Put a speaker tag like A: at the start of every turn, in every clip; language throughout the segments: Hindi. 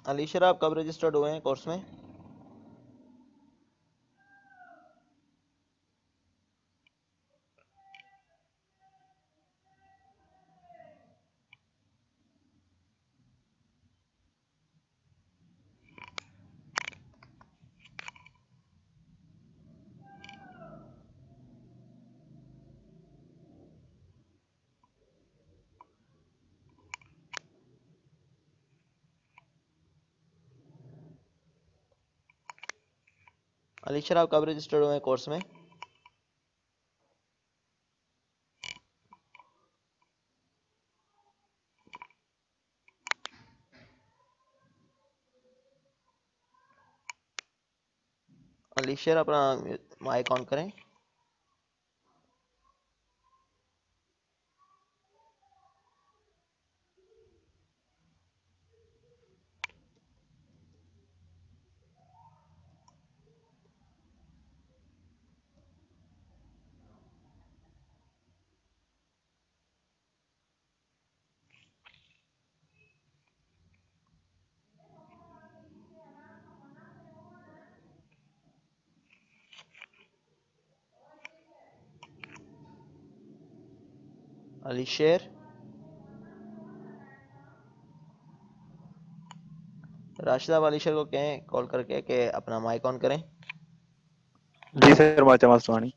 A: अलीशर आप कब रजिस्टर्ड हुए हैं कोर्स में? अलीशर आप कब रजिस्टर्ड हुए हैं कोर्स में? अलीशर अपना माइक ऑन करें। अलीशर, राशिद आप अलीशर को कहें कॉल करके कि अपना माइक ऑन करें।
B: जी सर, माचा मास्वानी।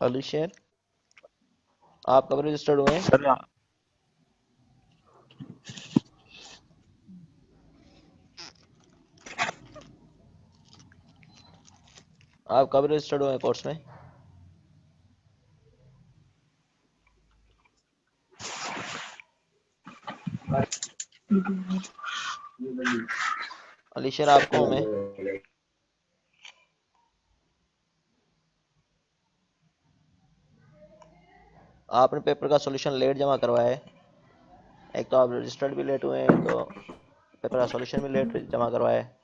A: अलीशर आप कब रजिस्टर्ड हुए हैं?
B: सर
A: आप कब रजिस्टर्ड हुए हैं कोर्स में? अलीशर आपको मैं आपने पेपर का सॉल्यूशन लेट जमा करवाया है। एक तो आप रजिस्टर्ड भी लेट हुए हैं, तो पेपर का सॉल्यूशन भी लेट जमा करवाया है।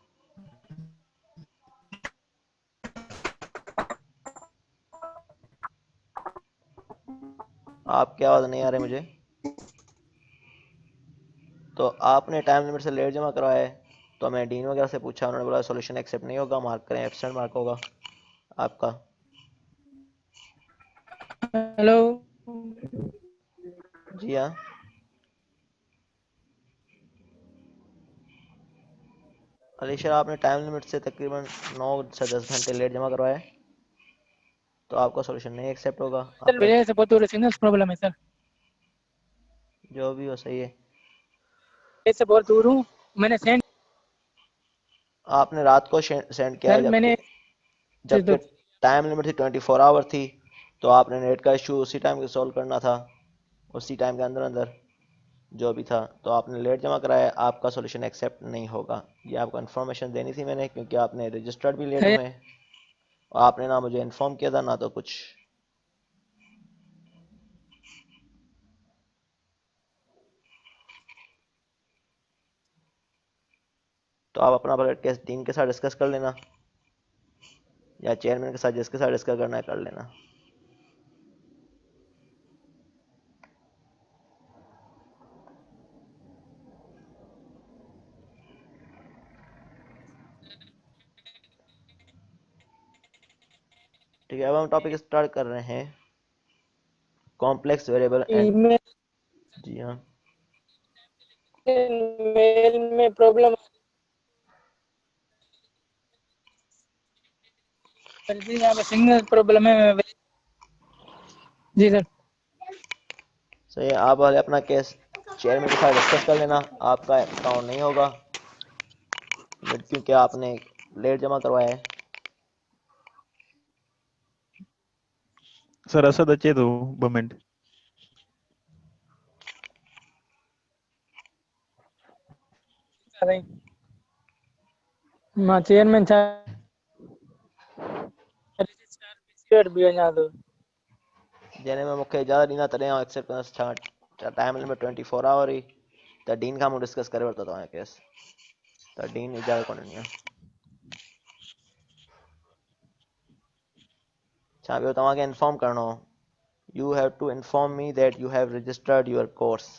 A: आपकी आवाज़ नहीं आ रही मुझे। तो आपने टाइम लिमिट से लेट जमा करवाया है, तो मैं डीन वगैरह से पूछा, उन्होंने बोला सॉल्यूशन एक्सेप्ट नहीं होगा, मार्क करें, एब्सेंट मार्क होगा आपका।
C: हेलो,
A: जी हाँ। अलीशर आपने टाइम लिमिट से तकरीबन 9 से 10 घंटे लेट जमा करवाया है, तो आपका सॉल्यूशन नहीं एक्सेप्ट होगा
C: सर
A: आपका।
C: मेरे से बहुत सिग्नल प्रॉब्लम है सर।
A: जो भी हो सही है।
C: मैं से बहुत दूर हूँ। मैंने सेंड
A: आपने रात को सेंड किया है,
C: सर मैंने
A: जबकि टाइम लिमिट थी 24 आवर थी, तो आपने नेट का इशू उसी टाइम सॉल्व करना था, उसी टाइम के अंदर अंदर जो भी था। तो आपने लेट जमा कराया, आपका सॉल्यूशन एक्सेप्ट नहीं होगा। ये आपको इन्फॉर्मेशन देनी थी मैंने, क्योंकि आपने रजिस्टर्ड भी लेट
C: है।
A: हुए हैं और आपने ना मुझे इन्फॉर्म किया था ना तो कुछ। तो आप अपना बैठ के टीम के साथ डिस्कस कर लेना, या चेयरमैन के साथ, जिसके साथ डिस्कस करना है कर लेना। ठीक है, अब हम टॉपिक स्टार्ट कर रहे हैं, कॉम्प्लेक्स वेरिएबल एंड।
C: ईमेल
A: जी हाँ।
C: मेल में प्रॉब्लम जी यहाँ पे सिग्नल प्रॉब्लम है जी सर।
A: सही है, आप वाले अपना केस चेयरमैन के साथ डिस्कस कर लेना, आपका काउंट नहीं होगा क्योंकि आपने लेट जमा करवाया है।
B: सर असद अचे तो ब मिनट
C: मां चेयरमैन था रजिस्ट्रार पीसीआर भी अञा तो
A: जैसे मैं मूंखे इजाज़त ॾींदा तॾहिं आउं एक्सेप्ट कंदुसि। छा टाइम लिमिट 24 आवर हुई त डीन खां मूं डिस्कस करे वरितो तव्हांजो केस, त डीन इजाज़त कोन ॾिनी आहे। छा ॿियो तव्हांखे इन्फॉर्म करिणो हो? You have to inform me that you have registered your course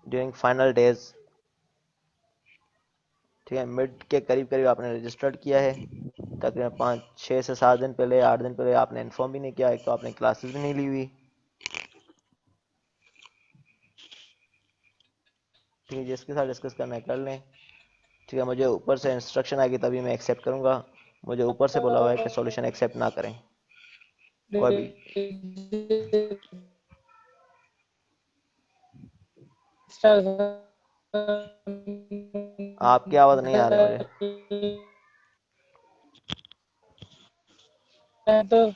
A: during final days। ठीक है, मिड के करीब करीब आपने रजिस्टर्ड किया है, तकरीबन 5-6 से 7 दिन पहले, 8 दिन पहले आपने इन्फॉर्म भी नहीं किया, एक तो आपने क्लासेस भी नहीं ली हुई। ठीक है, जिसके साथ डिस्कस करना है कर लें। ठीक है, मुझे ऊपर से इंस्ट्रक्शन आएगी तभी मैं एक्सेप्ट करूंगा। मुझे ऊपर से बोला हुआ है कि सॉल्यूशन एक्सेप्ट ना करें कोई भी। आपकी आवाज़ नहीं आ रही मुझे।
C: तो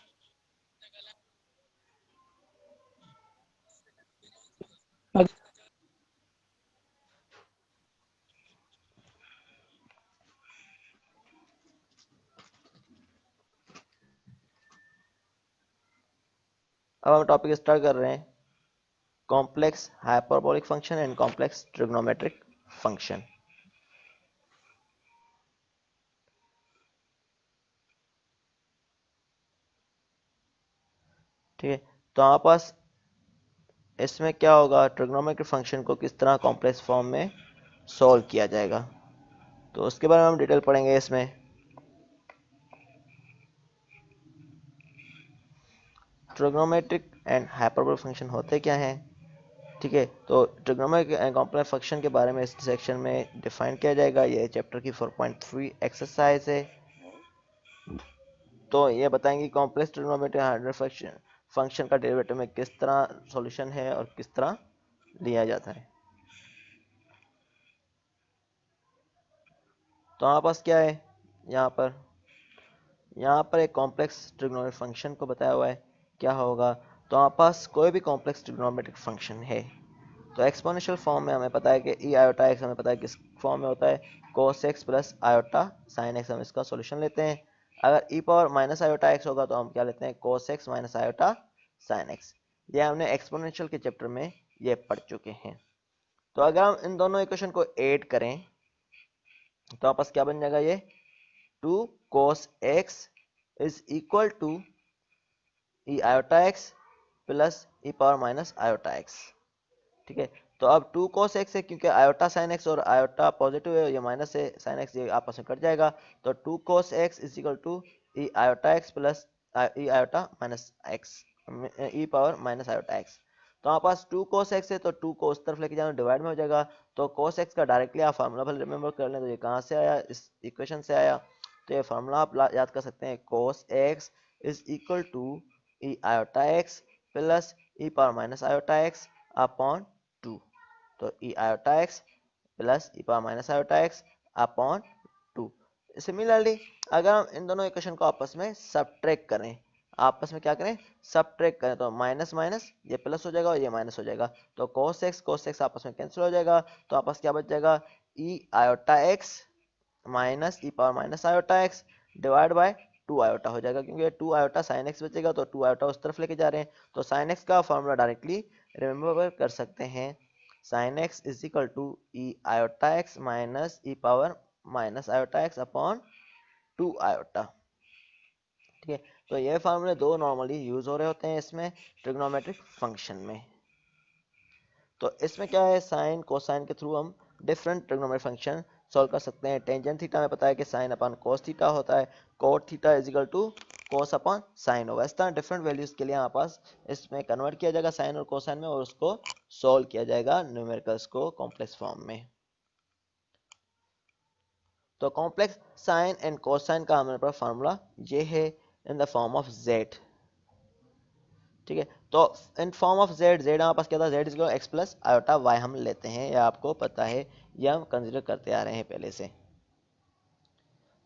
A: अब हम टॉपिक स्टार्ट कर रहे हैं, complex hyperbolic function and complex trigonometric function. ठीक है, तो हमारे पास इसमें क्या होगा, ट्रिग्नोमेट्रिक फंक्शन को किस तरह कॉम्प्लेक्स फॉर्म में सॉल्व किया जाएगा, तो उसके बारे में हम डिटेल पढ़ेंगे इसमें। ट्रिग्नोमेट्रिक एंड हाइपरबोलिक फंक्शन होते क्या हैं? ठीक है, तो ट्रिग्नोमेट्रिक एंड कॉम्प्लेक्स फंक्शन के बारे में इस सेक्शन में डिफाइन किया जाएगा। ये चैप्टर की 4.3 एक्सरसाइज है। तो ये बताएंगे कॉम्प्लेक्स ट्रिग्नोमेट्रिक हाइपरबोलिक फंक्शन का डेरिवेटिव में किस तरह सॉल्यूशन है और किस तरह लिया जाता है। तो हमारे पास क्या है, यहाँ पर एक कॉम्प्लेक्स ट्रिग्नोमेट्रिक फंक्शन को बताया हुआ है क्या होगा। तो हमारे पास कोई भी कॉम्प्लेक्स ट्रिग्नोमेट्रिक फंक्शन है तो एक्सपोनेंशियल फॉर्म में हमें पता है कि ई आयोटा एक्स हमें पता है किस फॉर्म में होता है, cos x plus iota sine x. हम इसका सॉल्यूशन लेते हैं। अगर ई पावर माइनस आयोटा एक्स होगा तो हम क्या लेते हैं, cos x minus iota sine x. ये हमने एक्सपोनेंशियल के चैप्टर में ये पढ़ चुके हैं। तो अगर हम इन दोनों इक्वेशन को ऐड करें तो आपस क्या बन जाएगा, ये 2 cos x is equal to e iota x plus e power minus iota x. ठीक है, तो अब 2 cos x है क्योंकि आयोटा साइन x और आयोटा पॉजिटिव है, ये माइनस है, साइन x ये आपस में कट जाएगा। तो 2 cos x is equal to e iota x plus e iota minus x, e power minus iota x. तो हमारे पास 2 cos x है तो 2 को उस तरफ लेके जाना, डिवाइड में हो जाएगा। तो cos x का डायरेक्टली आप फार्मूला भले रिमेंबर कर लें, तो ये कहाँ से आया, इस इक्वेशन से आया। तो ये फार्मूला आप याद कर सकते हैं, cos x is equal to e iota x plus e power minus iota x upon 2। तो e iota x plus e power minus iota x upon 2। Similarly अगर हम इन दोनों इक्वेशन को आपस में सब्ट्रैक्ट करें, आपस में क्या करें, सब्ट्रैक्ट करें, तो माइनस माइनस ये प्लस हो जाएगा और ये माइनस हो जाएगा। तो cos x आपस में कैंसिल हो जाएगा। तो आपस क्या बच जाएगा, ई iota x minus e power minus iota x divide by 2 iota हो जाएगा, क्योंकि 2 आयोटा साइन एक्स बचेगा तो 2 आयोटा उस तरफ लेके जा रहे हैं। तो साइन एक्स का फॉर्मूला डायरेक्टली रिमेंबर कर सकते हैं, sine x is equal to e iota x minus e power minus iota x upon 2 iota. ठीक है, तो ये फार्मूले दो नॉर्मली यूज हो रहे होते हैं इसमें ट्रिग्नोमेट्रिक फंक्शन में। तो इसमें क्या है, साइन कोसाइन के थ्रू हम डिफरेंट ट्रिग्नोमेट्रिक फंक्शन सॉल्व कर सकते हैं। टेंजेंट थीटा में पता है कि साइन अपॉन कोस थीटा होता है, cot theta is equal to cos upon sine होगा। इस तरह डिफरेंट वैल्यूज के लिए हमारे पास इसमें कन्वर्ट किया जाएगा साइन और कोसाइन में, और उसको सॉल्व किया जाएगा न्यूमेरिकल्स को कॉम्प्लेक्स फॉर्म में। तो कॉम्प्लेक्स साइन एंड कोसाइन का हमारे पास फार्मूला ये है in the form of z. ठीक है, तो in form of z, z हमारे पास क्या था, z is equal x plus iota y हम लेते हैं, या आपको पता है, ये हम कंसिडर करते आ रहे हैं पहले से।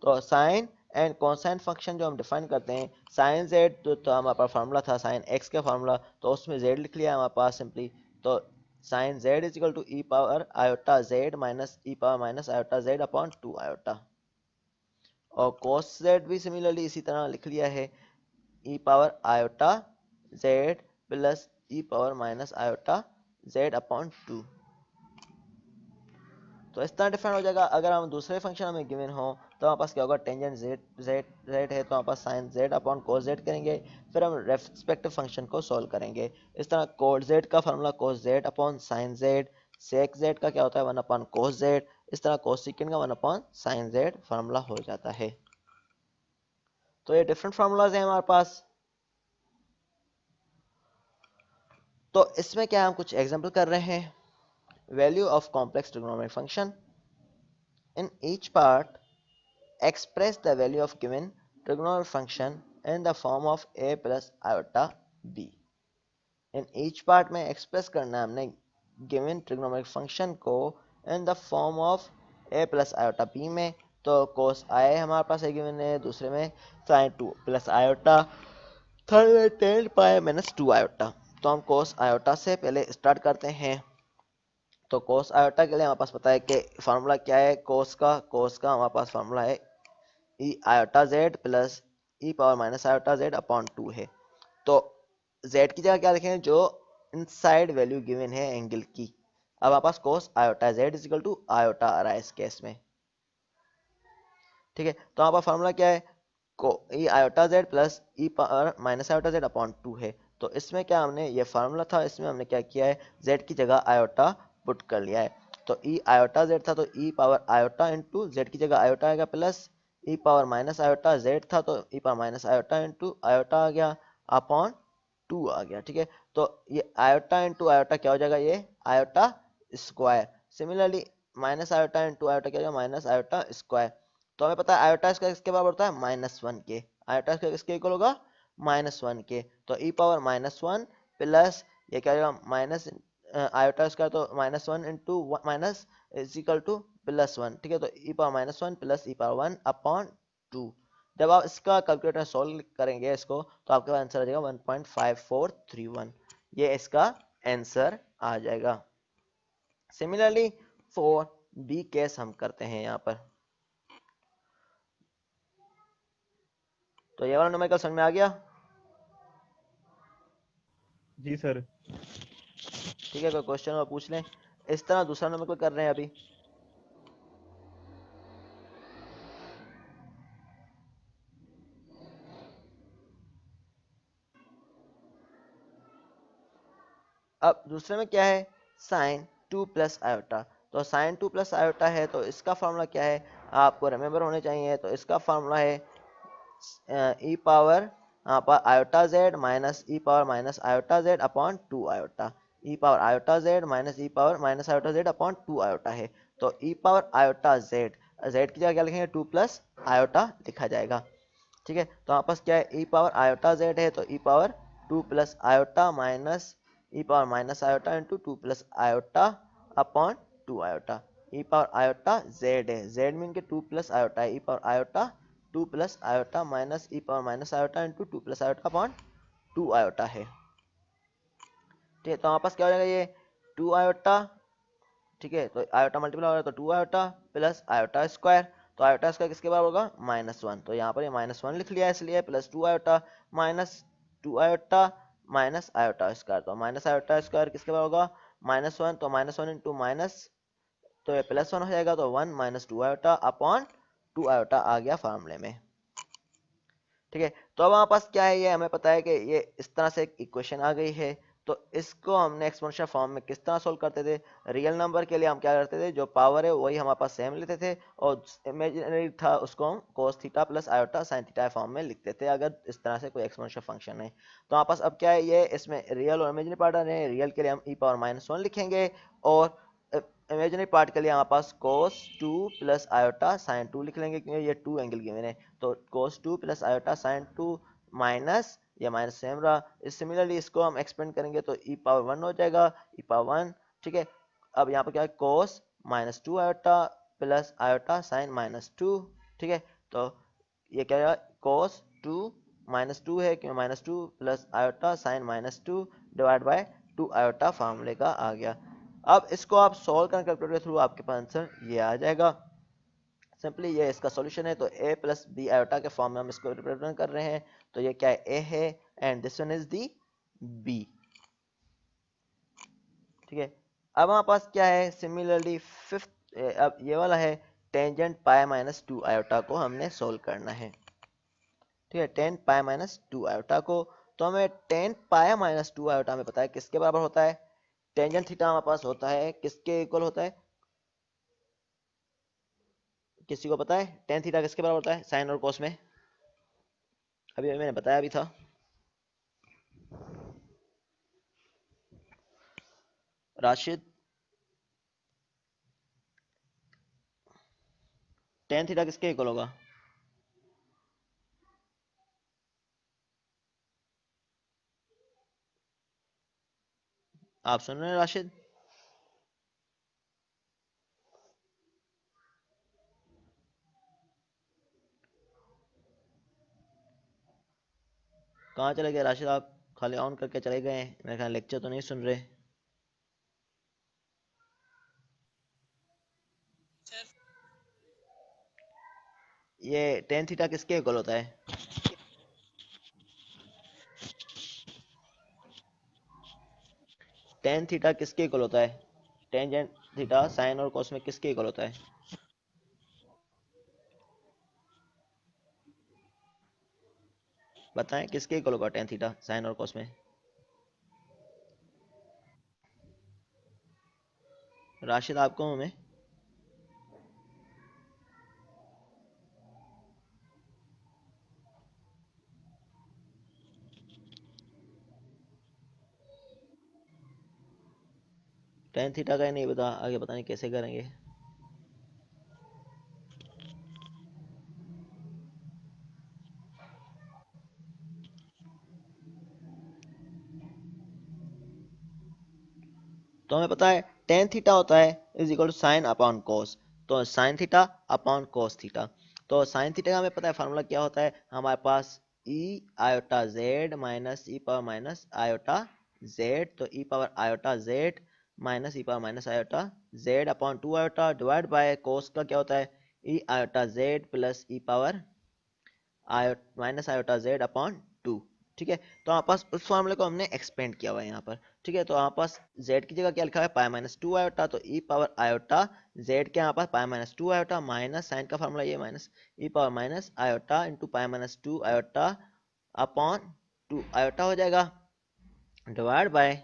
A: तो साइन एंड कोसाइन फंक्शन जो हम डिफाइन करते हैं, साइन जेड तो हमारे पास फार्मूला था साइन एक्स का फार्मूला, तो उसमें जेड लिख लिया हमारे पास सिंपली। तो sine z is equal to e power iota z minus e power minus iota z upon 2 iota. और कोस जेड भी सिमिलरली इसी तरह लिख लिया है, e power iota z plus e power minus iota z upon 2। तो इस तरह डिफाइन हो जाएगा। अगर हम दूसरे फंक्शन हमें गिवन हो तो हमारे पास क्या होगा, टेंजेंट जेड जेड जेड है तो हमारे पास sine z upon cos z करेंगे, फिर हम रेस्पेक्टिव फंक्शन को सॉल्व करेंगे। इस तरह कोट जेड का formula cos z upon sine z, sec z का क्या होता है 1 अपॉन कोस जेड, इस तरह कोसिकेंड का 1 अपॉन साइन जेड फार्मूला हो जाता है। तो ये डिफरेंट फार्मूलाज हैं हमारे पास। तो इसमें क्या हम कुछ एग्जाम्पल कर रहे हैं। Value of complex trigonometric function in each part express the value of given trigonometric function in the form of a plus iota b। in each part में express करना है हमने given trigonometric function को in the form of a plus iota b में। तो cos i हमारे पास है given है, दूसरे में sin 2 plus iota, थर्ड में tan pi minus 2 iota। तो हम cos iota से पहले स्टार्ट करते हैं। तो कोस आयोटा के लिए हमारे पास पता है कि फार्मूला क्या है, कोस का हमारे पास फार्मूला है e iota z plus e power minus iota z upon 2 है। तो जेड की जगह क्या लिखेंगे, जो इनसाइड वैल्यू गिवन है एंगल की। अब हमारे पास cos iota z is equal to iota आ रहा है इस केस में। ठीक है, तो हमारे पास फार्मूला क्या है, को e iota z plus e power minus iota z upon 2 है। तो इसमें क्या हमने, ये फार्मूला था, इसमें हमने क्या किया है, जेड की जगह आयोटा पुट कर लिया है। तो ई आयोटा जेड था तो e power iota into z की जगह आयोटा आएगा, plus e power minus iota z था तो e power minus iota into iota आ गया अपॉन 2 आ गया। ठीक है, तो ये आयोटा इंटू आयोटा क्या हो जाएगा, ये iota square. Similarly minus iota into iota क्या हो जाएगा, माइनस आयोटा स्क्वायर। तो हमें पता है आयोटा स्क्वायर किसके बराबर होता है, -1 के। आयोटा स्क्वायर किसके इक्वल होगा, -1 के। तो ई पावर -1 प्लस ये क्या हो जाएगा, माइनस आयोटा स्क्वायर तो -1 into minus is equal to +1। ठीक है, तो e power -1 plus e power 1 upon 2। जब आप इसका कैलकुलेटर सॉल्व करेंगे इसको तो आपके पास आंसर आ जाएगा 1.5431। ये इसका आंसर आ जाएगा। सिमिलरली फॉर बी केस हम करते हैं यहाँ पर। तो ये वाला न्यूमेरिकल समझ में आ गया।
B: जी सर।
A: ठीक है, कोई क्वेश्चन और पूछ लें। इस तरह दूसरा न्यूमेरिकल कर रहे हैं अभी। अब दूसरे में क्या है, साइन 2 प्लस आयोटा। तो साइन 2 प्लस आयोटा है तो इसका फार्मूला क्या है, आपको रिमेम्बर होने चाहिए। तो इसका फार्मूला है ई पावर यहाँ पर iota z minus e power minus iota z upon 2 iota. E power iota z minus e power minus iota z upon 2 iota है। तो e power iota z, z की जगह क्या लिखेंगे, 2 प्लस आयोटा लिखा जाएगा। ठीक है, तो हमारे पास क्या है, ई पावर आयोटा जेड है तो e power 2 plus iota minus e power minus iota into 2 plus iota upon 2 iota. E power iota z है, जेड मीन के 2 प्लस आयोटा है, e power iota 2 plus iota minus e power minus iota into 2 plus iota upon 2 iota है। ठीक है, तो हमारे पास क्या हो जाएगा, ये 2 आयोटा। ठीक है, तो आयोटा मल्टीप्लाई हो रहा है तो 2 आयोटा प्लस आयोटा स्क्वायर। तो आयोटा स्क्वायर किसके बराबर होगा, -1। तो यहाँ पर ये -1 लिख लिया है इसलिए, plus 2 iota minus 2 iota minus iota square. तो माइनस आयोटा स्क्वायर किसके बराबर होगा, -1। तो -1 इंटू माइनस, तो ये +1 हो जाएगा तो 1 माइनस 2 आयोटा अपॉन 2 आयोटा आ गया फार्मूले में। ठीक है, तो अब हमारे पास क्या है, ये हमें पता है कि ये इस तरह से एक इक्वेशन आ गई है। तो इसको हमने एक्सपोनेंशियल फॉर्म में किस तरह सोल्व करते थे, रियल नंबर के लिए हम क्या करते थे, जो पावर है वही हमारे पास सेम लेते थे, और इमेजिनरी था उसको हम cos theta plus iota sin theta form में लिखते थे, अगर इस तरह से कोई एक्सपोनेंशियल फंक्शन है। तो हमारे पास अब क्या है, ये इसमें रियल और इमेजिनरी पार्ट है। रियल के लिए हम e पावर -1 लिखेंगे, और इमेजिनरी पार्ट के लिए हमारे पास cos 2 प्लस आयोटा साइन 2 लिख लेंगे क्योंकि ये 2 एंगल गिवन है, तो cos 2 plus iota sign 2 minus, ये माइनस सेम रहा। इस सिमिलरली इसको हम एक्सपेंड करेंगे तो e पावर 1 हो जाएगा, e पावर 1, ठीक है। अब यहाँ पर क्या है, cos minus 2 iota plus iota sign minus 2, ठीक है। तो ये क्या है, cos 2 माइनस 2 है क्यों, minus 2 plus iota sign minus 2 divide by 2 iota फार्मूले का आ गया। अब इसको आप सॉल्व करें कैलकुलेटर के थ्रू, आपके पास आंसर ये आ जाएगा। सिंपली ये इसका सॉल्यूशन है, तो a प्लस बी आयोटा के फॉर्म में हम इसको रिप्रेजेंट कर रहे हैं, तो ये क्या है, a है and this one is the b, ठीक है। अब हमारे पास क्या है, सिमिलरली फिफ्थ, अब ये वाला है टेंजेंट पाई माइनस 2 आयोटा को हमने सोल्व करना है, ठीक है। टेन पाई माइनस 2 आयोटा को, तो हमें टेन पाई माइनस 2 आयोटा में पता है किसके बराबर होता है, टेंजेंट थीटा हमारे पास होता है किसके इक्वल होता है, किसी को पता है टेन थीटा किसके बराबर होता है साइन और कोस में, अभी मैंने बताया भी था। राशिद, टेन थीटा किसके इक्वल होगा, आप सुन रहे हैं राशिद? कहाँ चले गए राशिद, आप खाली ऑन करके चले गए, मेरे ख्याल लेक्चर तो नहीं सुन रहे। ये टेन थीटा किसके इक्वल होता है, टेन थीटा किसके इक्वल होता है, टेंजेंट थीटा साइन और कोस में किसके इक्वल होता है, बताएं किसके इक्वल होगा टेन थीटा साइन और कोस में, राशिद आपको हमें, टेन थीटा का ही नहीं पता, आगे पता नहीं कैसे करेंगे। तो हमें पता है टेन थीटा होता है is equal to sine upon cos, तो sine theta upon cos theta, तो साइन थीटा का हमें पता है फार्मूला क्या होता है, हमारे पास e iota z minus e power minus iota z, तो e power iota z minus e power minus iota z upon 2 iota divide by cos का क्या होता है, e iota z plus e power minus iota z upon 2, ठीक है। तो हमारे पास उस फॉर्मूले को हमने एक्सपेंड किया हुआ है यहाँ पर, ठीक है। तो हमारे पास z की जगह क्या लिखा है, पाई माइनस 2 आयोटा, तो ई पावर आयोटा z के यहाँ पास pi minus 2 iota minus sine का फार्मूला ये minus e power minus iota into pi minus 2 iota upon 2 iota हो जाएगा डिवाइड बाय,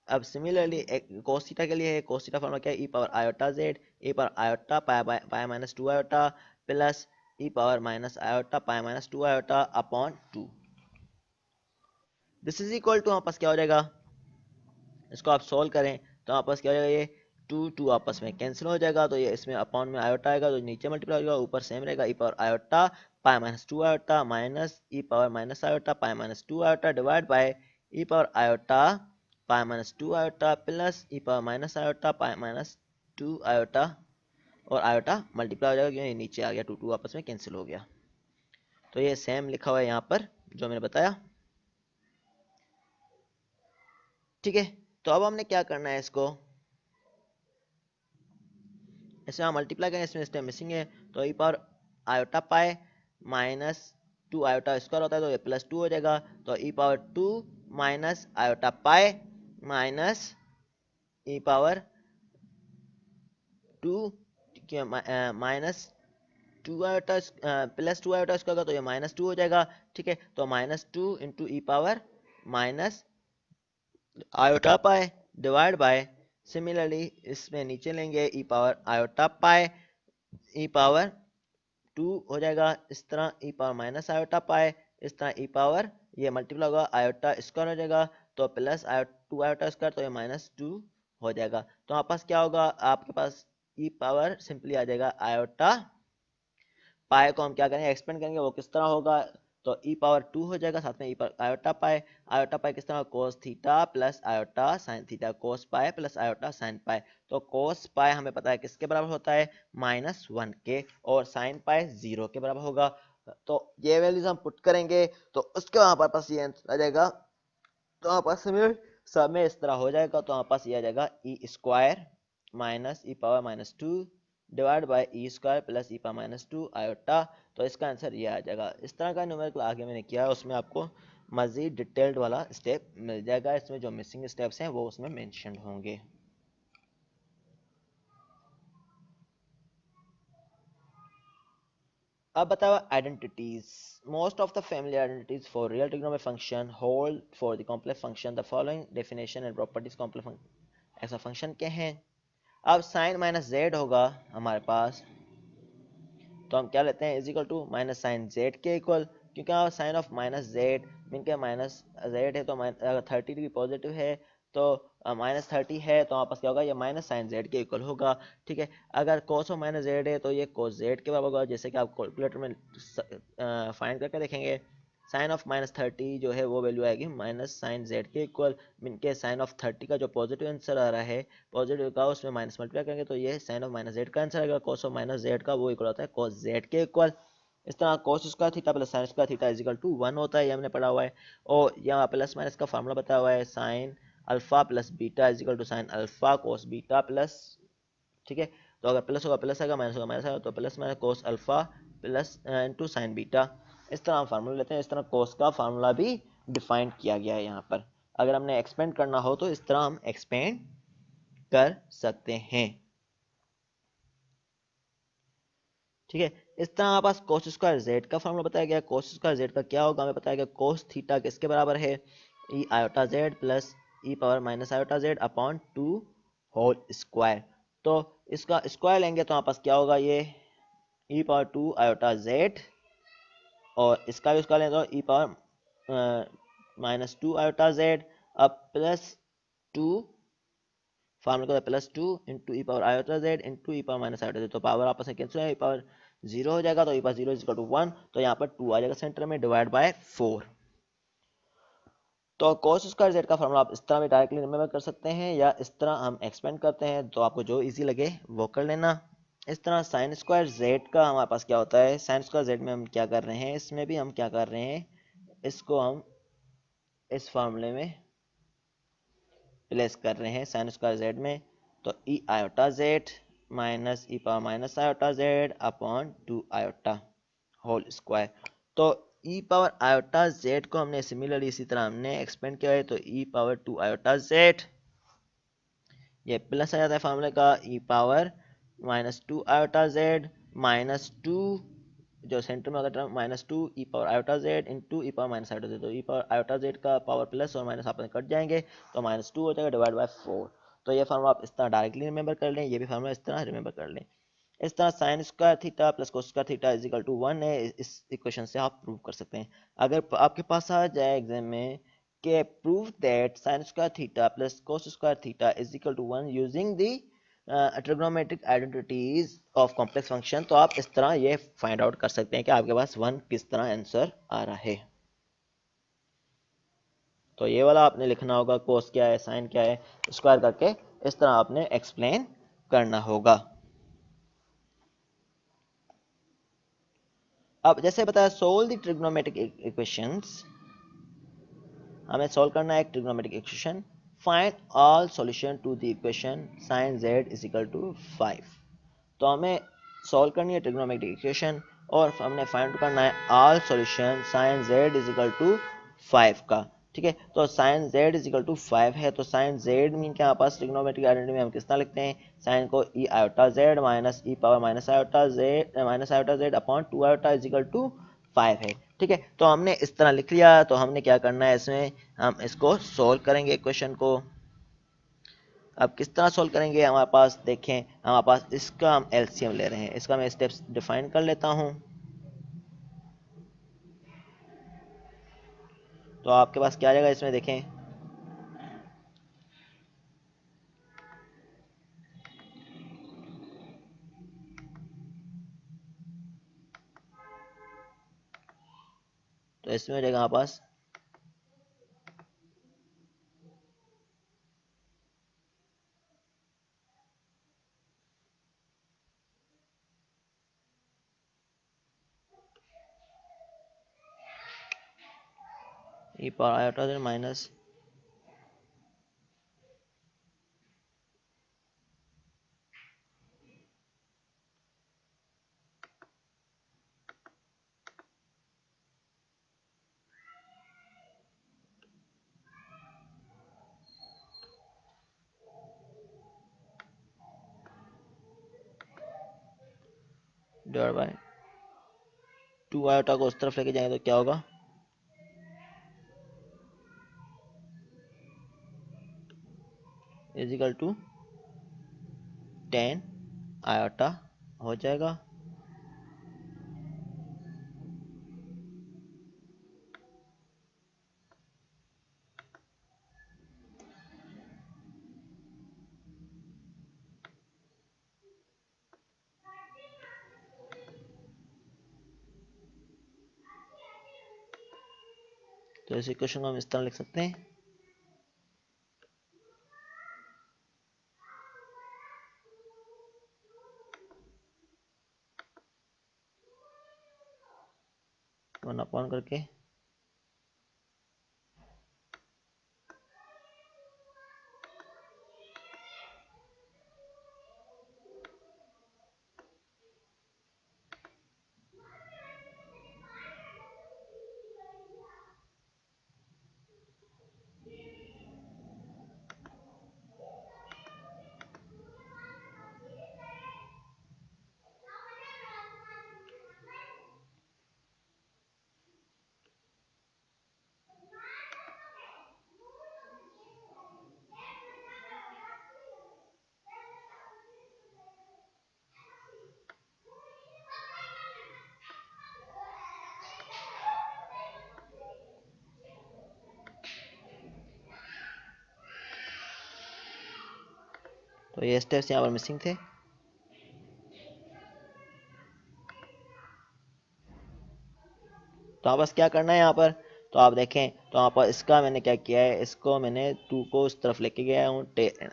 A: अब सिमिलरली कोस थीटा के लिए है, कोस थीटा फॉर्मूला क्या है, e power iota z, e power iota pi minus 2 iota plus e power minus iota pi minus 2 iota upon 2, this is equal to, हमारे पास क्या हो जाएगा, इसको आप सोल्व करें तो हमारे पास क्या हो जाएगा, ये टू टू आपस में कैंसिल हो जाएगा, तो ये इसमें अपॉन में आयोटा आएगा, तो नीचे मल्टीप्लाई हो जाएगा, ऊपर सेम रहेगा, e power iota pi minus 2 iota minus e power minus iota pi minus 2 iota divide by e power iota pi minus 2 iota plus e power minus iota pi minus 2 iota, और आयोटा मल्टीप्लाई हो जाएगा क्योंकि नीचे आ गया, टू टू आपस में कैंसिल हो गया। तो ये सेम लिखा हुआ है यहाँ पर जो मैंने बताया, ठीक है। तो अब हमने क्या करना है, इसको इसमें हम मल्टीप्लाई करें, इसमें स्टेप मिसिंग है, तो e power iota pi minus 2 iota square होता है, तो ये प्लस 2 हो जाएगा, तो e power 2 minus iota pi minus e power 2 minus 2 iota plus 2 iota square का, तो ये माइनस 2 हो जाएगा, ठीक है। तो minus 2 into E power minus iota pi divide by, similarly इसमें नीचे लेंगे ई पावर आयोटा पाई ई पावर 2 हो जाएगा, इस तरह ई पावर माइनस आयोटा पाई, इस तरह ई पावर ये मल्टीप्लाई होगा आयोटा स्क्वायर हो जाएगा, तो प्लस 2 आयोटा स्क्वायर, तो ये माइनस 2 हो जाएगा। तो आपके पास क्या होगा, आपके पास ई पावर सिंपली आ जाएगा आयोटा पाई को हम क्या करेंगे एक्सपेंड करेंगे, वो किस तरह होगा, तो ई पावर 2 हो जाएगा, साथ में ई पावर आयोटा पाई किस तरह cos theta plus iota sine theta, cos pi plus iota sine pi. तो कोस पाई हमें पता है किसके बराबर होता है -1 के, और साइन पाई 0 के बराबर होगा। तो ये वैल्यूज हम पुट करेंगे तो उसके बाद हमारे पास ये आंसर आ जाएगा। तो हमारे पास सब में इस तरह हो जाएगा, तो हमारे पास ये आ जाएगा e square minus e power -2 divide by e square plus e power -2 iota. तो इसका आंसर ये आ जाएगा। इस तरह का न्यूमेरिकल आगे मैंने किया है, उसमें आपको मजीद डिटेल्ड वाला स्टेप मिल जाएगा, इसमें जो मिसिंग स्टेप्स हैं वो उसमें मेंशन होंगे। अब बताओ identities. Most of the family identities for real trigonometric function hold for the complex function. The following definition and properties complex ऐसा फंक्शन के हैं। अब साइन माइनस जेड होगा हमारे पास, तो हम क्या लेते हैं is equal to minus sine z के इक्वल, क्योंकि sine of minus z mean के माइनस जेड है, तो अगर 30 डिग्री पॉजिटिव है तो -30 है, तो हमारे पास क्या होगा ये माइनस साइन जेड के इक्वल होगा। ठीक है, अगर कोस ऑफ माइनस जेड है तो ये कोस जेड के बराबर होगा, जैसे कि आप कैलकुलेटर में फाइंड करके देखेंगे। साइन ऑफ -30 जो है वो वैल्यू आएगी माइनस साइन जेड के इक्वल, मीन के साइन ऑफ 30 का जो पॉजिटिव आंसर आ रहा है पॉजिटिव का, उसमें माइनस मल्टीप्लाई करेंगे तो ये साइन ऑफ माइनस जेड का आंसर आएगा। कोस ऑफ माइनस जेड का वो इक्वल होता है कोस जेड के इक्वल। इस तरह cos square theta plus sine square theta is equal to 1 होता है, ये हमने पढ़ा हुआ है। और यहाँ प्लस माइनस का फार्मूला बताया हुआ है, sine alpha plus beta is equal to sine alpha cos beta plus, ठीक है, तो अगर प्लस होगा प्लस आएगा, माइनस होगा माइनस आएगा, तो plus minus cos alpha plus into sine beta. इस तरह हम फार्मूला लेते हैं। इस तरह कोस का फार्मूला भी डिफाइन किया गया है यहाँ पर। अगर हमने एक्सपेंड करना हो तो इस तरह हम एक्सपेंड कर सकते हैं। ठीक है, इस तरह हमारे पास कोस स्क्वायर जेड का फार्मूला बताया गया। कोस स्क्वायर जेड का क्या होगा हमें बताया गया, कोस थीटा किसके बराबर है, e iota z plus e power minus iota z upon 2 whole square. तो इसका स्क्वायर लेंगे तो हमारे पास क्या होगा, ये ई पावर 2 आयोटा जेड, और इसका भी स्क्वायर लेंगे तो ई पावर -2 आयोटा जेड, अब प्लस 2 फार्मूला का प्लस 2 इंटू ई पावर आयोटा जेड इंटू ई पावर माइनस आयोटा जेड, तो पावर आपस में कैंसिल है, ई पावर 0 हो जाएगा, तो e power 0 is equal to 1, तो यहाँ पर 2 आ जाएगा सेंटर में डिवाइड बाय 4। तो cos स्क्वायर जेड का फार्मूला आप इस तरह भी डायरेक्टली रिमेंबर कर सकते हैं, या इस तरह हम एक्सपेंड करते हैं, तो आपको जो इजी लगे वो कर लेना। इस तरह साइन स्क्वायर जेड का हमारे पास क्या होता है, साइन स्क्वायर जेड में हम क्या कर रहे हैं, इसमें भी हम क्या कर रहे हैं, इसको हम इस फार्मूले में प्लेस कर रहे हैं साइन स्क्वायर जेड में। तो e iota z minus e power minus iota z upon 2 iota whole square. तो ई पावर आयोटा जेड को हमने सिमिलरली इसी तरह हमने एक्सपेंड किया है, तो ई पावर 2 आयोटा जेड, ये प्लस आ जाता है फार्मूले का, ई पावर -2 आयोटा जेड -2 जो सेंटर में होगा टर्म -2 ई पावर आयोटा जेड इंटू ई पावर माइनस आयोटा जेड, तो ई पावर आयोटा जेड का पावर प्लस और माइनस आपस में कट जाएंगे, तो -2 हो जाएगा डिवाइड बाय 4। तो ये फार्मूला आप इस तरह डायरेक्टली रिमेंबर कर लें, ये भी फार्मूला इस तरह रिमेंबर कर लें। इस तरह sine square theta plus cos square theta is equal to 1 है, इस इक्वेशन से आप प्रूव कर सकते हैं। अगर आपके पास आ जाए एग्जाम में कि prove that sine square theta plus cos square theta is equal to 1 using the trigonometric identities of complex function, तो आप इस तरह ये फाइंड आउट कर सकते हैं कि आपके पास 1 किस तरह आंसर आ रहा है। तो ये वाला आपने लिखना होगा, कोस क्या है साइन क्या है स्क्वायर करके इस तरह आपने एक्सप्लेन करना होगा। अब जैसे बताया सोल्व द ट्रिग्नोमेट्रिक इक्वेशंस, हमें सॉल्व करना है एक trigonometric equation. Find all solution to the equation sin z is equal to 5। तो हमें सॉल्व करनी है ट्रिग्नोमेट्रिक इक्वेशन और हमने फाइंड करना है all solution sin z is equal to 5 का। ठीक है, तो sin z is equal to 5 है, तो sin z मीन के यहाँ पास ट्रिग्नोमेट्रिक आइडेंटिटी में हम किस तरह लिखते हैं, साइन को e iota z minus e power minus iota z upon 2 iota is equal to 5 है। ठीक है, तो हमने इस तरह लिख लिया, तो हमने क्या करना है इसमें, हम इसको सोल्व करेंगे इक्वेशन को। अब किस तरह सोल्व करेंगे, हमारे पास देखें हमारे पास इसका हम एलसीएम ले रहे हैं, इसका मैं स्टेप्स डिफाइन कर लेता हूं। तो आपके पास क्या आ जाएगा इसमें देखें, तो इसमें हो जाएगा हमारे पास e power iota z minus divide by 2 iota को उस तरफ लेके जाएंगे तो क्या होगा, इज इक्वल टू 10 आयोटा हो जाएगा। तो इस इक्वेशन को हम इस तरह लिख सकते हैं, वन अपॉन करके तो ये स्टेप्स यहाँ पर मिसिंग थे। तो आप बस क्या करना है यहाँ पर, तो आप देखें तो यहाँ पर इसका मैंने क्या किया है, इसको मैंने 2 को उस तरफ लेके गया हूँ,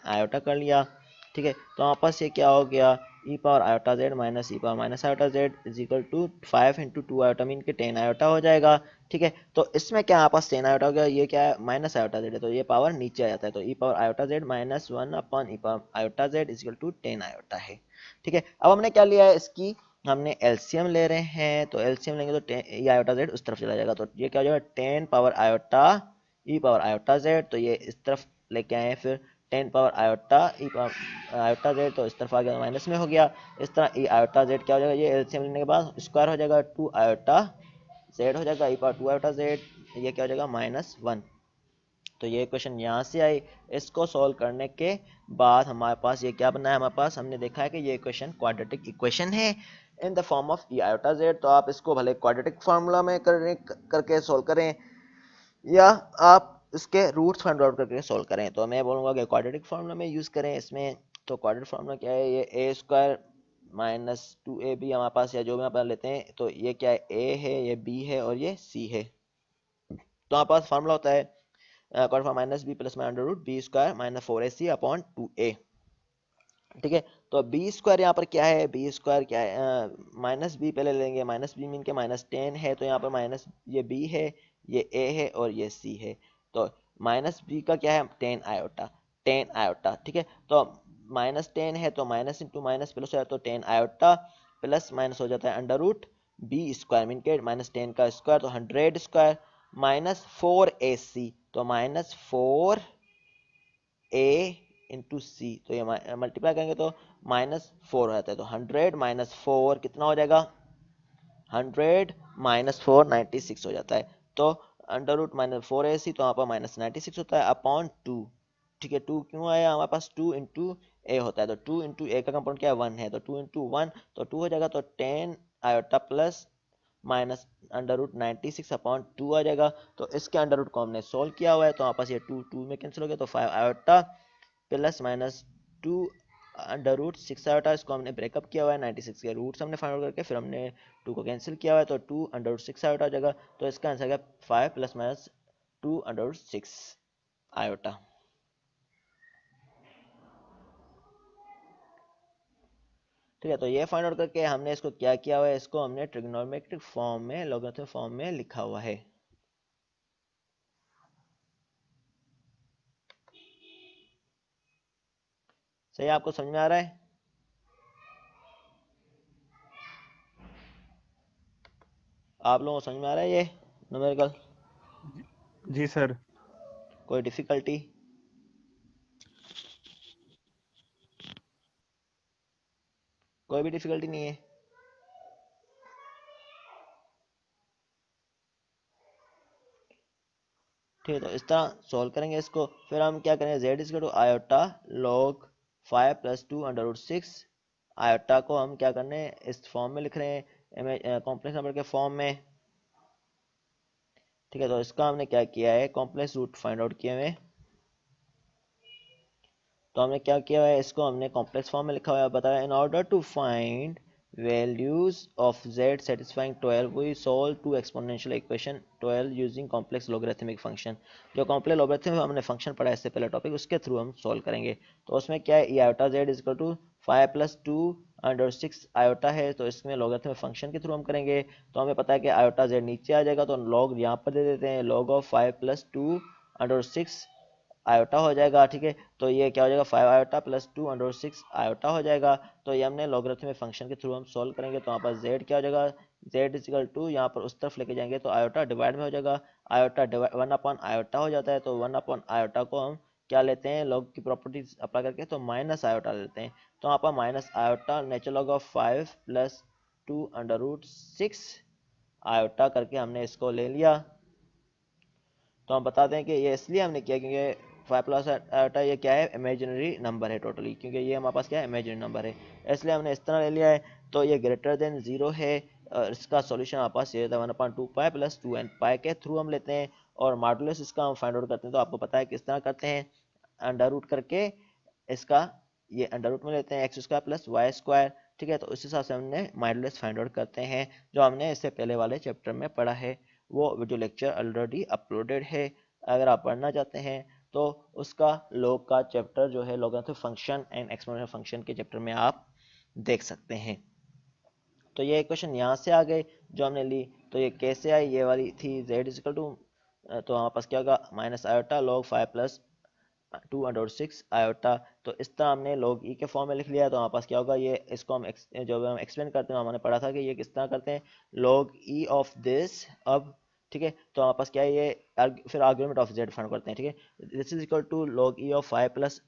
A: आयोटा कर लिया, ठीक है। तो यहाँ पर ये क्या हो गया, e power iota z minus e power minus iota z is equal to 5 into 2 iota mean के 10 आयोटा हो जाएगा, ठीक है। तो इसमें क्या यहाँ पास 10 आयोटा हो गया, ये क्या है माइनस आयोटा जेड है, तो ये पावर नीचे आ जाता है, तो e power iota z minus 1 upon e power iota z is equal to 10 iota है, ठीक है। अब हमने क्या लिया है, इसकी हमने एलसीएम ले रहे हैं, तो एलसीएम लेंगे तो 10 ई आयोटा जेड उस तरफ चला जाएगा, तो ये क्या हो जाएगा 10 power iota e power iota z, तो ये इस तरफ लेके आए हैं, फिर 10 power iota e power iota z, तो इस तरफ आ गया माइनस में हो गया। इस तरह ई आयोटा जेड क्या हो जाएगा, ये एलसीएम लेने के बाद स्क्वायर हो जाएगा 2 आयोटा जेड हो जाएगा, ई पावर 2 आयोटा जेड, ये क्या हो जाएगा -1। तो ये क्वेश्चन यहाँ से आई। इसको सॉल्व करने के बाद हमारे पास ये क्या बना है, हमारे पास हमने देखा है कि ये इक्वेशन क्वाड्रेटिक इक्वेशन है in the form of E iota z. तो आप इसको भले क्वाड्रेटिक फार्मूला में करके सॉल्व करें या आप इसके रूट्स फाइंड आउट करके सॉल्व करें, तो मैं बोलूँगा कि क्वाड्रेटिक फार्मूला में यूज़ करें इसमें। तो क्वाड्रेटिक फार्मूला क्या है, ये ए स्क्वायर माइनस 2ab हमारे पास, या जो भी आप लेते हैं, तो ये क्या है, ए है, ये बी है और ये सी है। तो हमारे पास फार्मूला होता है कॉट for minus b plus under root b square minus 4ac upon 2a, ठीक है। तो बी स्क्वायर यहाँ पर क्या है, बी स्क्वायर क्या है, माइनस बी पहले लेंगे, माइनस बी मीन के -10 है, तो यहाँ पर माइनस ये बी है, ये ए है और ये सी है, तो माइनस बी का क्या है 10 आयोटा, 10 आयोटा, ठीक है। तो -10 है तो माइनस इंटू माइनस प्लस हो जाता है, तो 10 आयोटा प्लस माइनस हो जाता है under root b square mean के -10 का स्क्वायर, तो 100 स्क्वायर माइनस 4ac, तो -4a इंटू सी, तो ये मल्टीप्लाई करेंगे तो -4 हो जाता है, तो 100 -4 कितना हो जाएगा, 100 -4 96 हो जाता है। तो अंडर रूट -4ac, तो यहाँ पर -96 होता है अपॉन 2, ठीक है। 2 क्यों आया, हमारे पास 2 इंटू ए होता है, तो 2 इंटू ए का कंपाउंड क्या है 1 है, तो 2 इंटू 1 तो 2 हो जाएगा, तो 10 iota plus minus under root 96 upon 2 आ जाएगा। तो इसके अंडर रूट को हमने सोल्व किया हुआ है, तो हमारे पास ये 2 2 में कैंसिल हो गया, तो 5 iota plus -2 under root 6 iota, इसको हमने ब्रेकअप किया हुआ है 96 के रूट्स हमने फाइंड आउट करके, फिर हमने 2 को कैंसिल किया हुआ है, तो 2 अंडर रूट 6 आयोटा हो जाएगा। तो इसका आंसर है 5 plus minus 2 under root 6 iota. ठीक है, तो ये फाइंड आउट करके हमने इसको क्या किया हुआ है, इसको हमने ट्रिग्नोमेट्रिक फॉर्म में, लॉगरिथमिक फॉर्म में लिखा हुआ है। सही, आपको समझ में आ रहा है? आप लोगों को समझ में आ रहा है ये न्यूमेरिकल?
B: जी सर।
A: कोई डिफिकल्टी? कोई भी डिफिकल्टी नहीं है? ठीक है, तो इस तरह सॉल्व करेंगे इसको। फिर हम क्या करेंगे, z is to iota log 5 plus 2 under root 6। Iota को हम क्या करने हैं, इस फॉर्म में लिख रहे हैं, कॉम्प्लेक्स नंबर के फॉर्म में। ठीक है, तो इसका हमने क्या किया है, कॉम्प्लेक्स रूट फाइंड आउट किए हुए। तो हमने क्या किया है, इसको हमने कॉम्प्लेक्स फॉर्म में लिखा हुआ है, बताया in order to find values of z satisfying 12 we solve two exponential equation 12 using complex logarithmic function। जो कॉम्प्लेक्स लोगरिथम हमने फंक्शन पढ़ा है इससे पहले टॉपिक, उसके थ्रू हम सॉल्व करेंगे। तो उसमें क्या है, iota z is equal to 5 plus 2 under 6 iota है, तो इसमें लोगरिथमिक फंक्शन के थ्रू हम करेंगे। तो हमें पता है कि आयोटा z नीचे आ जाएगा, तो लॉग यहाँ पर दे देते हैं, log of 5 plus 2 under 6 iota हो जाएगा। ठीक है, तो ये क्या हो जाएगा, 5 आयोटा प्लस 2 अंडर 6 आयोटा हो जाएगा। तो ये हमने लॉगरिथमिक फंक्शन के थ्रू हम सॉल्व करेंगे। तो यहाँ पर z क्या हो जाएगा, z इज इक्वल टू, यहाँ पर उस तरफ लेके जाएंगे तो आयोटा डिवाइड में हो जाएगा, आयोटा डिवाइड 1 अपॉन आयोटा हो जाता है। तो 1 अपॉन आयोटा को हम क्या लेते हैं, लॉग की प्रॉपर्टीज अप्लाई करके, तो माइनस आयोटा लेते हैं। तो यहाँ पर minus iota natural log of 5 plus 2 under root 6 iota करके हमने इसको ले लिया। तो हम बताते हैं कि ये इसलिए हमने किया क्योंकि 5 प्लस आयोटा ये क्या है, इमेजिनरी नंबर है टोटली, क्योंकि ये हमारे पास क्या है, इमेजिनरी नंबर है, इसलिए हमने इस तरह ले लिया है। तो ये ग्रेटर देन 0 है, और इसका सॉल्यूशन हमारे पास ये 1/2 पाई प्लस 2n पाई के थ्रू हम लेते हैं, और मॉडुलस इसका हम फाइंड आउट करते हैं। तो आपको पता है किस तरह करते हैं, अंडर रूट करके इसका ये अंडर रूट में लेते हैं x square plus y square. ठीक है, तो उस हिसाब से हमने मॉडुलस फाइंड आउट करते हैं, जो हमने इससे पहले वाले चैप्टर में पढ़ा है। वो वीडियो लेक्चर ऑलरेडी अपलोडेड है, अगर आप पढ़ना चाहते हैं तो उसका लॉग का चैप्टर जो है, logarithmic function and exponential function के चैप्टर में आप देख सकते हैं। तो ये इक्वेशन यहाँ से आ गई जो हमने ली। तो ये कैसे आई, ये वाली थी z इज इक्वल टू, तो हमारे पास क्या होगा, minus iota log 5 plus 2 under 6 iota. तो इस तरह हमने log e के फॉर्म में लिख लिया। तो हमारे पास क्या होगा, ये इसको हम जो हम एक्सप्लेन करते हैं, हमने पढ़ा था कि ये किस तरह करते हैं, log e ऑफ दिस। अब ठीक है, तो हमारे पास क्या है, ये फिर आर्गुमेंट ऑफ z फाइंड करते हैं। ठीक है, this is equal to log e of 5 plus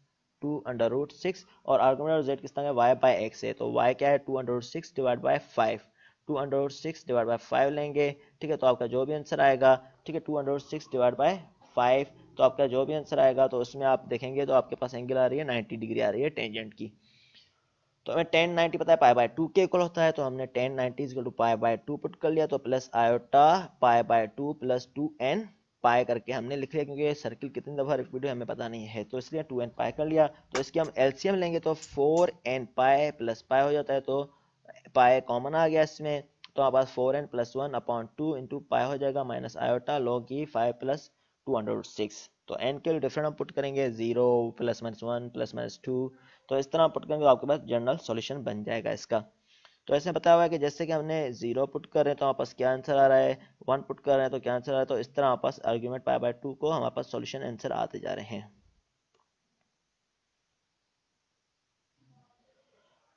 A: 2 under root 6, और आर्गुमेंट ऑफ z किस तरह है, y बाय x है। तो y क्या है, 2 under root 6 divide by 5, 2 under root 6 divide by 5 लेंगे। ठीक है, तो आपका जो भी आंसर आएगा, ठीक है, 2 अंडर रूट 6 डिवाइड बाय 5, तो आपका जो भी आंसर आएगा, तो उसमें आप देखेंगे तो आपके पास एंगल आ रही है 90 डिग्री आ रही है टेंजेंट की। तो हमें tan 90 पता है पाई बाय 2 के इक्वल होता है, तो हमने tan 90 equal to pi by 2 put कर लिया। तो plus iota pi by 2 plus 2n pi करके हमने लिख लिया, क्योंकि ये सर्किल कितनी दफ़ा रिपीट हुई हमें पता नहीं है, तो इसलिए 2n पाई कर लिया। तो इसकी हम एलसीएम लेंगे तो 4n पाई प्लस पाई हो जाता है, तो पाई कॉमन आ गया इसमें। तो हमारे पास 4n plus 1 upon 2 into pi हो जाएगा माइनस आयोटा लॉग ई 5 प्लस 2 अंडर रूट 6। तो n के लिए डिफरेंट हम पुट करेंगे, 0 प्लस माइनस 1 प्लस माइनस 2। तो इस तरह पुट करेंगे, आपके पास जनरल सॉल्यूशन बन जाएगा इसका। तो ऐसे बताया हुआ है कि जैसे कि हमने 0 पुट कर रहे हैं तो हमारे पास क्या आंसर आ रहा है, 1 पुट कर रहे हैं तो क्या आंसर आ रहा है। तो इस तरह हमारे पास आर्ग्यूमेंट पाई बाय 2 को हमारे पास सॉल्यूशन आंसर आते जा रहे हैं।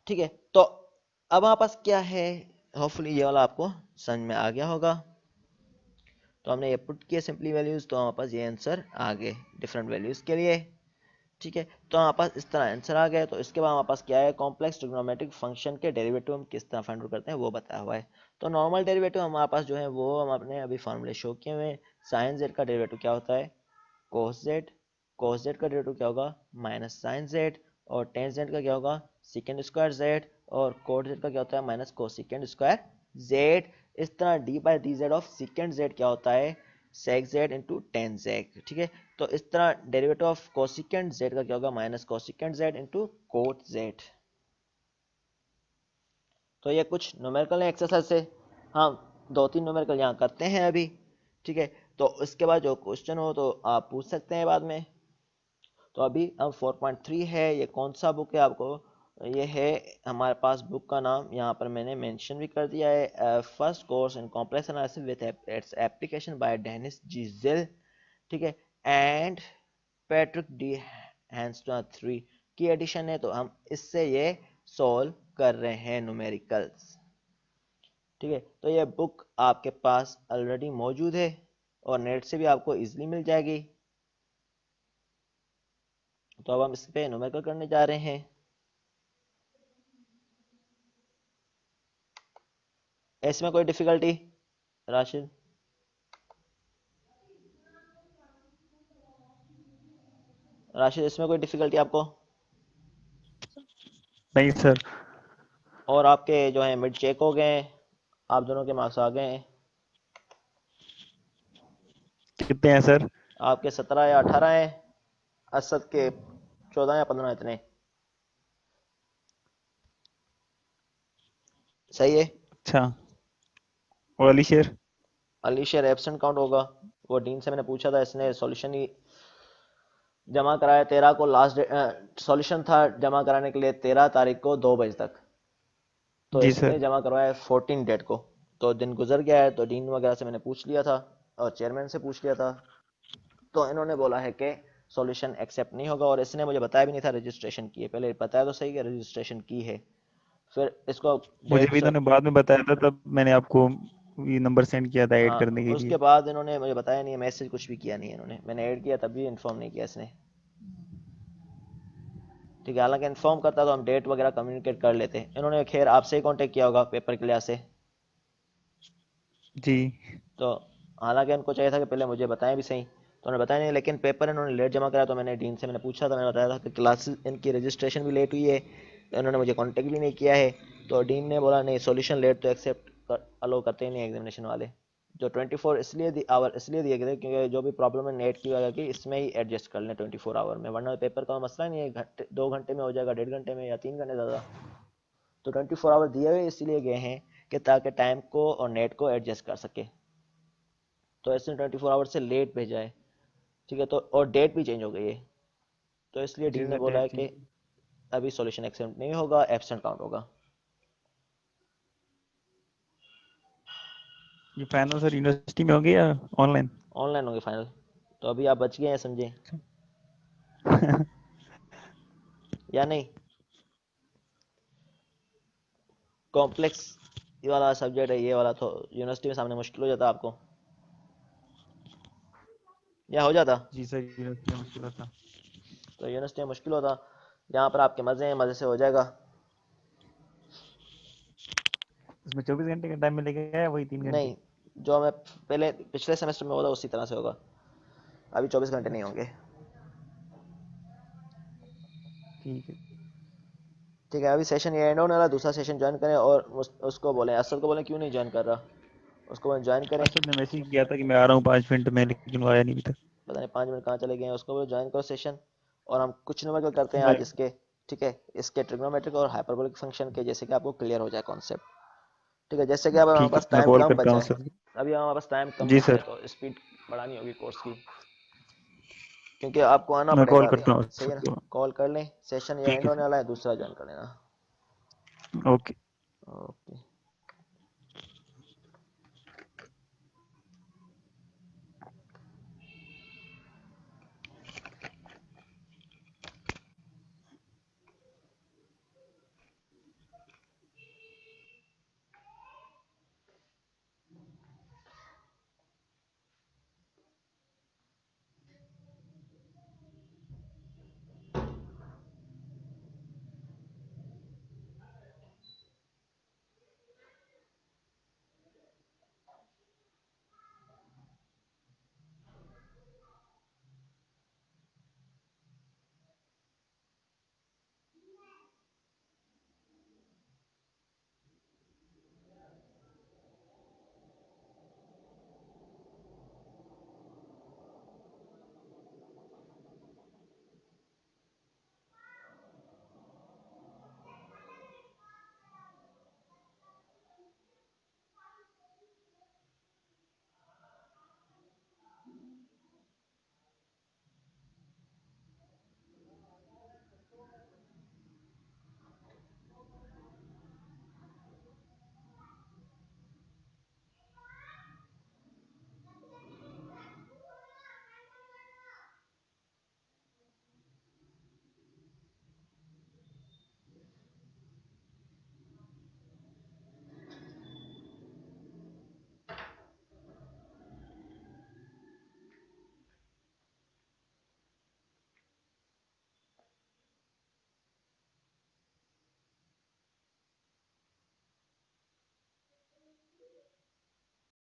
A: ठीक है, तो अब हमारे पास क्या है, होपफुली ये वाला आपको समझ में आ गया होगा। तो हमने ये पुट किया सिंपली वैल्यूज, तो हमारे पास ये आंसर आ गए डिफरेंट वैल्यूज के लिए। ठीक है, तो हमारे पास इस तरह आंसर आ गया। तो इसके बाद हमारे पास क्या है, कॉम्प्लेक्स ट्रिग्नोमेट्रिक फंक्शन के डेरिवेटिव हम किस तरह फाइंड आउट करते हैं वो बताया हुआ है। तो नॉर्मल डेरिवेटिव हमारे पास जो है वो हम अपने अभी फॉर्मूले शो किए हुए हैं। साइन जेड का डेरिवेटिव क्या होता है, कोस जेड। कोस जेड का डेरिवेटिव क्या होगा, माइनस साइन जेड। और टेन जेड का क्या होगा, सिकेंड स्क्वायर जेड। और कोट जेड का क्या होता है, माइनस कोसिकेंड स्क्वायर जेड। इस तरह d by d z of secant z क्या होता है, sec z into tan z. ठीक है, तो इस तरह डेरिवेटिव ऑफ कोसिकेंट z का क्या होगा, minus cosecant z into coat z। तो ये कुछ न्यूमेरिकल एक्सरसाइज से हम 2-3 न्यूमेरिकल यहाँ करते हैं अभी, ठीक है। तो इसके बाद जो क्वेश्चन हो तो आप पूछ सकते हैं बाद में। तो अभी हम 4.3 है, ये कौन सा बुक है आपको, ये है हमारे पास बुक का नाम यहाँ पर मैंने मेंशन भी कर दिया है, first course in complex analysis with its application by Dennis G Zill, ठीक है, एंड पैट्रिक डी हैंसटन 3 की एडिशन है। तो हम इससे ये सॉल्व कर रहे हैं न्यूमेरिकल्स, ठीक है। तो ये बुक आपके पास ऑलरेडी मौजूद है और नेट से भी आपको इजीली मिल जाएगी। तो अब हम इस पे न्यूमेरिकल करने जा रहे हैं। इसमें कोई डिफिकल्टी राशिद? राशिद इसमें कोई डिफिकल्टी आपको?
B: नहीं सर।
A: और आपके जो है मिड चेक हो गए, आप दोनों के मार्क्स आ गए हैं।
B: कितने हैं सर?
A: आपके 17 या 18 हैं, असद के 14 या 15 इतने। सही है।
B: अच्छा, और अली शेर?
A: अली शेर एब्सेंट काउंट होगा, वो डीन से मैंने पूछा था, इसने सॉल्यूशन ही जमा कराया 13 को, लास्ट सॉल्यूशन था जमा कराने के लिए 13 तारीख को 2 बजे तक, तो
B: जी
A: इसने
B: सर।
A: जमा करवाया 14 डेट को। तो दिन गुजर गया है, तो डीन वगैरह से मैंने पूछ लिया था और चेयरमैन से पूछ लिया था, तो इन्होंने बोला है कि सॉल्यूशन एक्सेप्ट नहीं होगा। और इसने मुझे बताया भी नहीं था रजिस्ट्रेशन की है, पहले बताया तो सही कि रजिस्ट्रेशन की है, फिर इसको
B: मुझे
A: डेट
B: भी इन्होंने बाद में बताया था, तब मैंने आपको ये नंबर सेंड किया था ऐड
A: हाँ,
B: करने के लिए।
A: उसके बाद इन्होंने मुझे बताया नहीं, मैसेज कुछ भी किया नहीं है इन्होंने, मैंने ऐड किया तब भी इन्फॉर्म नहीं किया इसने, ठीक है। हालांकि इन्फॉर्म करता तो हम डेट वगैरह कम्युनिकेट कर लेते। इन्होंने खैर आपसे ही कांटेक्ट किया होगा पेपर के लिहाज से।
B: जी।
A: तो हालांकि उनको चाहिए था कि पहले मुझे बताएं भी सही, तो उन्होंने बताया नहीं, लेकिन पेपर इन्होंने लेट जमा कराया। तो मैंने डीन से मैंने पूछा था, मैंने बताया था कि क्लासेस इनकी रजिस्ट्रेशन भी लेट हुई है, तो इन्होंने मुझे कांटेक्ट भी नहीं किया है। तो डीन ने बोला नहीं, सॉल्यूशन लेट तो एक्सेप्ट अलो करते ही नहीं एग्जामिनेशन वाले। जो 24 इसलिए आवर इसलिए दिए गए थे क्योंकि जो भी प्रॉब्लम है नेट की वजह की, इसमें ही एडजस्ट कर लें 24 आवर में, वरना पेपर का मसला नहीं है, घंटे 2 घंटे में हो जाएगा, 1.5 घंटे में या 3 घंटे ज़्यादा। तो 24 आवर दिए हुए इसलिए गए हैं कि ताकि टाइम को और नेट को एडजस्ट कर सके। तो इसने 24 आवर से लेट भेजा है, ठीक है। तो और डेट भी चेंज हो गई है, तो इसलिए
B: जी
A: डीन ने
B: सर,
A: बोला है
B: डेट
A: कि
B: चेंज।
A: अभी सॉल्यूशन एक्सेप्ट नहीं होगा, एब्सेंट काउंट होगा।
B: ये फाइनल सर यूनिवर्सिटी में होंगे या ऑनलाइन?
A: ऑनलाइन होंगे फाइनल। तो अभी आप बच गए हैं समझे या नहीं? कॉम्प्लेक्स ये वाला सब्जेक्ट है, ये वाला तो यूनिवर्सिटी में सामने मुश्किल हो जाता आपको, या हो जाता?
B: जी सर, यूनिवर्सिटी में मुश्किल था।
A: तो यूनिवर्सिटी में मुश्किल होता, यहाँ पर आपके मज़े हैं, मज़े से हो जाएगा।
B: इसमें 24 घंटे का टाइम मिलेगा या वही 3 घंटे?
A: नहीं, जो हमें पहले पिछले सेमेस्टर में होता उसी तरह से होगा, अभी 24 घंटे नहीं होंगे,
B: ठीक है।
A: ठीक है। अभी सेशन ये एंड होने वाला, दूसरा सेशन ज्वाइन करें और उसको बोलें, असद को बोलें क्यों नहीं ज्वाइन कर रहा, उसको बोलें ज्वाइन करें।
B: असद ने मैसेज किया था कि मैं आ रहा हूँ 5 मिनट में, लेकिन वो आया नहीं अभी तक।
A: पता नहीं 5 मिनट कहाँ चले गए हैं, उसको बोले ज्वाइन करो सेशन। और हम कुछ न्यूमेरिकल करते हैं
B: मैं
A: आज इसके, ठीक है, इसके ट्रिग्नोमेट्रिक और हाइपरबोलिक फंक्शन के, जैसे कि आपको क्लियर हो जाए कॉन्सेप्ट, ठीक है। जैसे कि अब हमारे
B: ठीक है,
A: पास
B: मैं
A: टाइम
B: कॉल
A: कम
B: करता
A: बचा
B: हूँ
A: है,
B: सर।
A: अभी हमारे पास टाइम कम
B: जी
A: बचा है,
B: सर,
A: तो स्पीड बढ़ानी होगी कोर्स की, क्योंकि आपको आना
B: मैं
A: पड़ेगा
B: कॉल
A: अभी।
B: करता हूँ
A: सही है ना?
B: सबको।
A: कॉल कर लें, सेशन ये
B: ठीक
A: एंड
B: है
A: होने वाला है, दूसरा ज्वाइन कर लेना।
B: Sir, okay.
A: ओके।